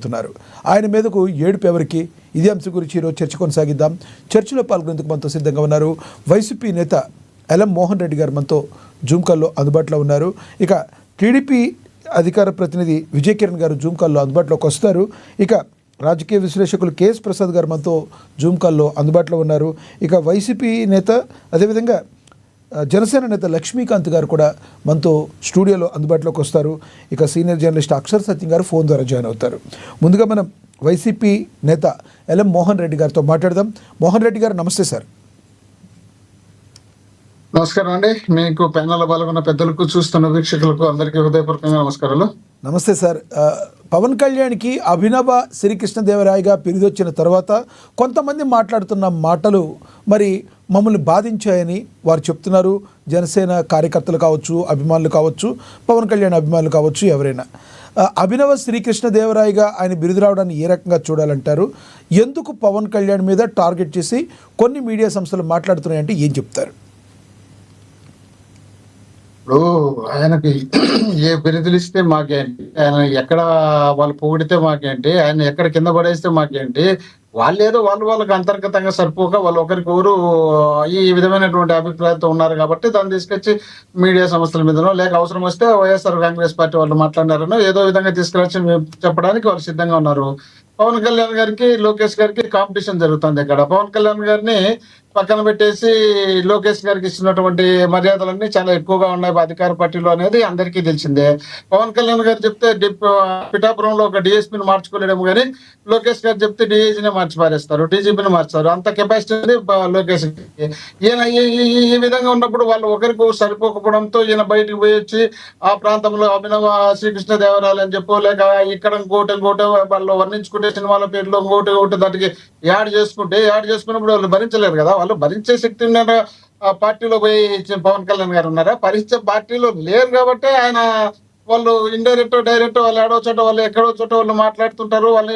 తున్నారు. ఆయన మీదకు ఏడుపు ఎవరికి? ఇదే అంశం గురించి ఈరోజు చర్చ కొనసాగిద్దాం. చర్చలో పాల్గొనేందుకు మనతో సిద్ధంగా ఉన్నారు వైసీపీ నేత ఎలం మోహన్ రెడ్డి గారు మనతో జూమ్ కాల్లో అందుబాటులో ఉన్నారు. ఇక టీడీపీ అధికార ప్రతినిధి విజయ్ కిరణ్ గారు జూమ్ కాల్లో అందుబాటులోకి వస్తారు. ఇక రాజకీయ విశ్లేషకులు కేఎస్ ప్రసాద్ గారు మనతో జూమ్ కాల్లో అందుబాటులో ఉన్నారు. ఇక వైసీపీ నేత అదేవిధంగా జనసేన నేత లక్ష్మీకాంత్ గారు కూడా మనతో స్టూడియోలో అందుబాటులోకి వస్తారు. ఇక సీనియర్ జర్నలిస్ట్ అక్షర్ సత్యం గారు ఫోన్ ద్వారా జాయిన్ అవుతారు. ముందుగా మనం వైసీపీ నేత ఎలం మోహన్ రెడ్డి గారితో మాట్లాడదాం. మోహన్ రెడ్డి గారు నమస్తే సార్. నమస్కారం అండి. మీకు ప్యానెల్లో పాల్గొన్న పెద్దలకు, చూస్తున్న వీక్షకులకు అందరికీ హృదయపూర్వకంగా నమస్కారాలు. నమస్తే సార్. పవన్ కళ్యాణ్కి అభినవ శ్రీకృష్ణదేవరాయగా పిలిదొచ్చిన తర్వాత కొంతమంది మాట్లాడుతున్న మాటలు మరి మమ్మల్ని బాధించాయని వారు చెప్తున్నారు. జనసేన కార్యకర్తలు కావచ్చు, అభిమానులు కావచ్చు, పవన్ కళ్యాణ్ అభిమానులు కావచ్చు, ఎవరైనా అభినవ శ్రీకృష్ణదేవరాయగా ఆయన బిరుదు రావడాన్ని ఏ రకంగా చూడాలంటారు? ఎందుకు పవన్ కళ్యాణ్ మీద టార్గెట్ చేసి కొన్ని మీడియా సంస్థలు మాట్లాడుతున్నాయంటే ఏం చెప్తారు? ఇప్పుడు ఆయనకి ఏ బిరుదులు ఇస్తే మాకేంటి, ఆయన ఎక్కడ వాళ్ళు పొగిడితే మాకేంటి, ఆయన ఎక్కడ కింద పడేస్తే మాకేంటి, వాళ్ళేదో వాళ్ళకి అంతర్గతంగా సరిపోక వాళ్ళు ఒకరికొకరు ఈ విధమైనటువంటి అభిప్రాయంతో ఉన్నారు కాబట్టి దాన్ని తీసుకొచ్చి మీడియా సంస్థల మీదనో, లేక అవసరం వస్తే వైఎస్ఆర్ కాంగ్రెస్ పార్టీ వాళ్ళు మాట్లాడారనో ఏదో విధంగా తీసుకురచ్చి చెప్పడానికి వాళ్ళు సిద్ధంగా ఉన్నారు. పవన్ కళ్యాణ్ గారికి, లోకేష్ గారికి కాంపిటీషన్ జరుగుతుంది. ఇక్కడ పవన్ కళ్యాణ్ గారిని పక్కన పెట్టేసి లోకేష్ గారికి ఇస్తున్నటువంటి మర్యాదలన్నీ చాలా ఎక్కువగా ఉన్నాయి అధికార పార్టీలో అనేది అందరికీ తెలిసిందే. పవన్ కళ్యాణ్ గారు చెప్తే పిఠాపురంలో ఒక డిఎస్పీని మార్చుకోలేము, కానీ లోకేష్ గారు చెప్తే డిఐజీని మార్చి పారేస్తారు, డీజీపీని మార్చారు. అంత కెపాసిటీ ఉంది లోకేష్ గారికి. ఈయన ఈ విధంగా ఉన్నప్పుడు వాళ్ళు ఒకరికి సరిపోకపోవడంతో ఈయన బయటకు పోయి వచ్చి ఆ ప్రాంతంలో అభినవ శ్రీకృష్ణదేవరాయలు అని చెప్పో, లేక ఇక్కడ ఇంకోటి వాళ్ళు వర్ణించుకుంటే సినిమాల పేర్లో ఇంకోటి దానికి యాడ్ చేసుకున్నప్పుడు వాళ్ళు భరించలేరు కదా. వాళ్ళు భరించే శక్తి ఉన్న పార్టీలో పోయి పవన్ కళ్యాణ్ గారు ఉన్నారా? భరించే పార్టీలో లేరు కాబట్టి ఆయన వాళ్ళు ఇండైరెక్ట్ డైరెక్ట్ వాళ్ళు ఏడో చోట వాళ్ళు ఎక్కడో చోట వాళ్ళు మాట్లాడుతుంటారు, వాళ్ళు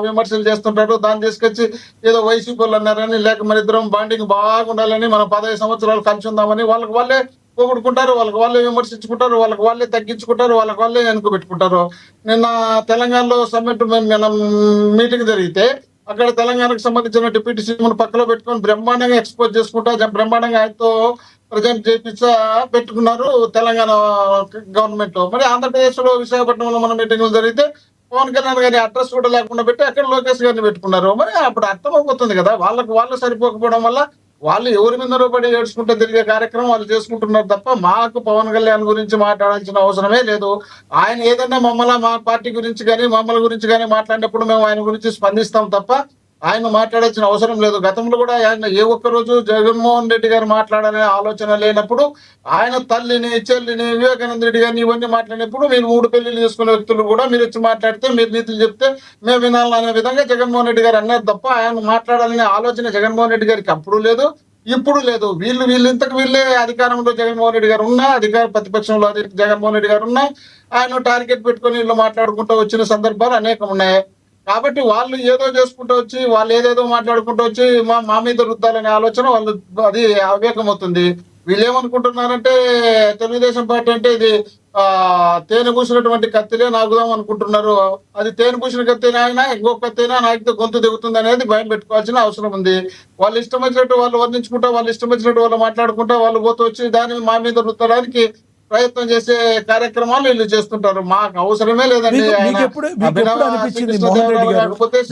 విమర్శలు చేస్తుంటారు. దాన్ని తీసుకొచ్చి ఏదో వైసీపీ వాళ్ళు అన్నారని, లేక మన ఇద్దరం బాండింగ్ బాగుండాలని, మనం 15 సంవత్సరాలు కలిసి ఉందామని వాళ్ళకి వాళ్ళే పోగొట్టుకుంటారు, వాళ్ళకి వాళ్ళే విమర్శించుకుంటారు, వాళ్ళకి వాళ్ళే తగ్గించుకుంటారు, వాళ్ళకి వాళ్ళే వెనుక పెట్టుకుంటారు. నిన్న తెలంగాణలో సమ్మిట్ మీటింగ్ జరిగితే అక్కడ తెలంగాణకు సంబంధించిన డిప్యూటీ సీఎం పక్కలో పెట్టుకొని బ్రహ్మాండంగా ఎక్స్పోజ్ చేసుకుంటా బ్రహ్మాండంగా ఆయనతో ప్రజెంట్ చేయించా పెట్టుకున్నారు తెలంగాణ గవర్నమెంట్. మరి ఆంధ్రప్రదేశ్ లో విశాఖపట్నంలో మన మీటింగ్లు జరిగితే పవన్ కళ్యాణ్ గారి అడ్రస్ కూడా లేకుండా పెట్టి అక్కడ లోకేష్ గారిని పెట్టుకున్నారు. మరి అప్పుడు అర్థమైపోతుంది కదా, వాళ్ళు సరిపోకపోవడం వల్ల వాళ్ళు ఎవరి మీద పడి ఏడ్చుకుంటూ తిరిగే కార్యక్రమం వాళ్ళు చేసుకుంటున్నారు తప్ప మాకు పవన్ కళ్యాణ్ గురించి మాట్లాడాల్సిన అవసరమే లేదు. ఆయన ఏదన్నా మా పార్టీ గురించి కానీ మమ్మల్ని గురించి కానీ మాట్లాడినప్పుడు మేము ఆయన గురించి స్పందిస్తాం తప్ప ఆయన మాట్లాడాల్సిన అవసరం లేదు. గతంలో కూడా ఆయన ఏ ఒక్క రోజు జగన్మోహన్ రెడ్డి గారు మాట్లాడాలనే ఆలోచన లేనప్పుడు ఆయన తల్లిని, చెల్లిని, వివేకానంద రెడ్డి గారిని ఇవన్నీ మాట్లాడినప్పుడు మీరు 3 పెళ్లిళ్ళు చేసుకునే వ్యక్తులు కూడా మీరు వచ్చి మాట్లాడితే, మీరు నీతులు చెప్తే మేము వినాలనే విధంగా జగన్మోహన్ రెడ్డి గారు అన్నారు తప్ప ఆయన మాట్లాడాలనే ఆలోచన జగన్మోహన్ రెడ్డి గారికి అప్పుడు లేదు, ఇప్పుడు లేదు. వీళ్ళే అధికారంలో జగన్మోహన్ రెడ్డి గారు ఉన్నా, ప్రతిపక్షంలో జగన్మోహన్ రెడ్డి గారు ఉన్నా, ఆయన టార్గెట్ పెట్టుకొని వీళ్ళు మాట్లాడుకుంటూ వచ్చిన సందర్భాలు అనేకం ఉన్నాయి. కాబట్టి వాళ్ళు ఏదో చేసుకుంటూ వచ్చి, వాళ్ళు ఏదేదో మాట్లాడుకుంటూ వచ్చి మా మీద రుద్దాలనే ఆలోచన వాళ్ళు అది అవివేకం అవుతుంది. వీళ్ళు ఏమనుకుంటున్నారంటే తెలుగుదేశం పార్టీ అంటే ఇది తేనె పూసినటువంటి కత్తిలే నాకుదాం అనుకుంటున్నారు. అది తేనె పూసిన కత్తినా అయినా ఇంకొక కత్తినా నాకితే గొంతు దిగుతుంది అనేది భయం పెట్టుకోవాల్సిన అవసరం ఉంది. వాళ్ళు ఇష్టం వచ్చినట్టు వాళ్ళు వర్ణించుకుంటా, వాళ్ళు ఇష్టం వచ్చినట్టు వాళ్ళు మాట్లాడుకుంటా, వాళ్ళు పోతూ వచ్చి దాన్ని మా మీద రుద్దడానికి ప్రయత్నం చేసే కార్యక్రమాలు వీళ్ళు చేస్తుంటారు. మాకు అవసరమే లేదండి.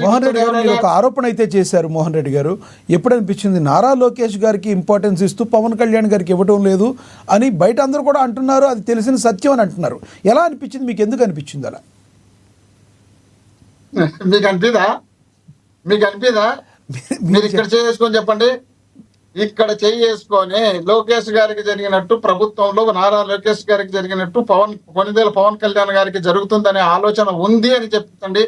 మోహన్ రెడ్డి గారు ఒక ఆరోపణ అయితే చేశారు. మోహన్ రెడ్డి గారు ఎప్పుడు అనిపించింది నారా లోకేష్ గారికి ఇంపార్టెన్స్ ఇస్తూ పవన్ కళ్యాణ్ గారికి ఇవ్వటం లేదు అని బయట అందరూ కూడా అంటున్నారు. అది తెలిసిన సత్యం అని అంటున్నారు. ఎలా అనిపించింది మీకు? ఎందుకు అనిపించింది అలా? మీకు అనిపిదా? మీరు ఇక్కడ చేసుకొని చెప్పండి. ఇక్కడ చేసుకొని లోకేష్ గారికి జరిగినట్టు, ప్రభుత్వంలో నారా లోకేష్ గారికి జరిగినట్టు కొన్నిదేళ్ళ పవన్ కళ్యాణ్ గారికి జరుగుతుందనే ఆలోచన ఉంది అని చెప్తండి.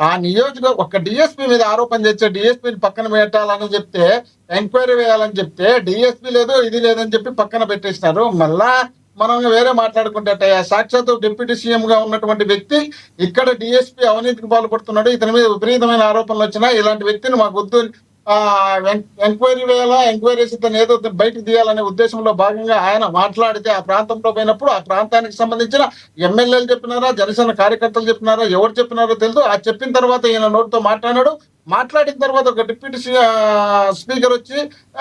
ఆ నియోజకవర్గం ఒక డిఎస్పీ మీద ఆరోపణ చేస్తే డిఎస్పీని పక్కన పెట్టాలని చెప్తే, ఎంక్వైరీ వేయాలని చెప్తే డిఎస్పీ లేదు, ఇది లేదని చెప్పి పక్కన పెట్టేసినారు. మళ్ళా మనం వేరే మాట్లాడుకుంటే సాక్షాత్ డిప్యూటీ సీఎం గా ఉన్నటువంటి వ్యక్తి ఇక్కడ డిఎస్పీ అవినీతికి పాల్పడుతున్నాడు, ఇతని మీద విపరీతమైన ఆరోపణలు వచ్చినా ఇలాంటి వ్యక్తిని మాకు వద్దు ఎంక్వైరీ వేయాలా, ఎంక్వైరీ చేసి తను ఏదో బయటకు తీయాలనే ఉద్దేశంలో భాగంగా ఆయన మాట్లాడితే ఆ ప్రాంతంలో పోయినప్పుడు ఆ ప్రాంతానికి సంబంధించిన ఎమ్మెల్యేలు చెప్పినారా, జనసేన కార్యకర్తలు చెప్పినారా, ఎవరు చెప్పినారో తెలియదు. ఆ చెప్పిన తర్వాత ఈయన నోటితో మాట్లాడిన తర్వాత ఒక డిప్యూటీ స్పీకర్ వచ్చి